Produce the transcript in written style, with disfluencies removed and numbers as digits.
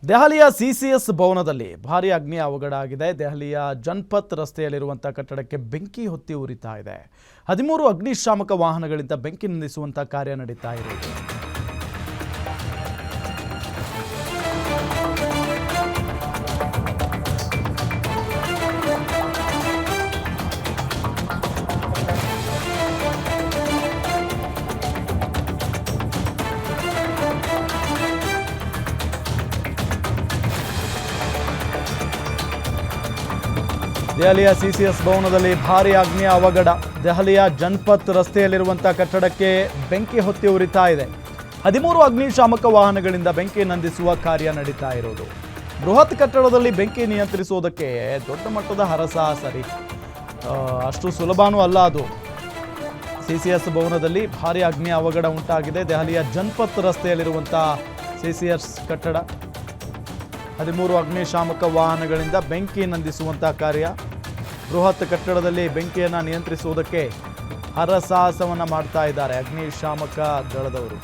ದೆಹಲಿಯ ಸಿಸಿಎಸ್ ಭವನದಲ್ಲಿ ಭಾರೀ ಅಗ್ನಿ ಅವಘಡ ಆಗಿದೆ. ದೆಹಲಿಯ ಜನಪತ್ ರಸ್ತೆಯಲ್ಲಿರುವಂತಹ ಕಟ್ಟಡಕ್ಕೆ ಬೆಂಕಿ ಹೊತ್ತಿ ಉರಿತಾ ಇದೆ. 13 ಅಗ್ನಿಶಾಮಕ ವಾಹನಗಳಿಂದ ಬೆಂಕಿ ನಂದಿಸುವಂತಹ ಕಾರ್ಯ ನಡೀತಾ ಇರೋದು. ದೆಹಲಿಯ ಸಿಸಿಎಸ್ ಭವನದಲ್ಲಿ ಭಾರೀ ಅಗ್ನಿ ಅವಘಡ. ದೆಹಲಿಯ ಜನಪತ್ ರಸ್ತೆಯಲ್ಲಿರುವಂತಹ ಕಟ್ಟಡಕ್ಕೆ ಬೆಂಕಿ ಹೊತ್ತಿ ಉರಿತಾ ಇದೆ. 13 ಅಗ್ನಿಶಾಮಕ ವಾಹನಗಳಿಂದ ಬೆಂಕಿ ನಂದಿಸುವ ಕಾರ್ಯ ನಡೀತಾ ಇರೋದು. ಬೃಹತ್ ಕಟ್ಟಡದಲ್ಲಿ ಬೆಂಕಿ ನಿಯಂತ್ರಿಸುವುದಕ್ಕೆ ದೊಡ್ಡ ಮಟ್ಟದ ಹರಸಾಹಸರಿ, ಅಷ್ಟು ಸುಲಭನೂ ಅಲ್ಲ ಅದು. ಸಿಸಿಎಸ್ ಭವನದಲ್ಲಿ ಭಾರೀ ಅಗ್ನಿ ಅವಘಡ ಉಂಟಾಗಿದೆ. ದೆಹಲಿಯ ಜನಪತ್ ರಸ್ತೆಯಲ್ಲಿರುವಂತಹ ಸಿಸಿಎಸ್ ಕಟ್ಟಡ 13 ಅಗ್ನಿಶಾಮಕ ವಾಹನಗಳಿಂದ ಬೆಂಕಿ ನಂದಿಸುವಂತಹ ಕಾರ್ಯ. ಬೃಹತ್ ಕಟ್ಟಡದಲ್ಲಿ ಬೆಂಕಿಯನ್ನು ನಿಯಂತ್ರಿಸುವುದಕ್ಕೆ ಹರಸಾಹಸವನ್ನು ಮಾಡ್ತಾ ಇದ್ದಾರೆ ಅಗ್ನಿಶಾಮಕ ದಳದವರು.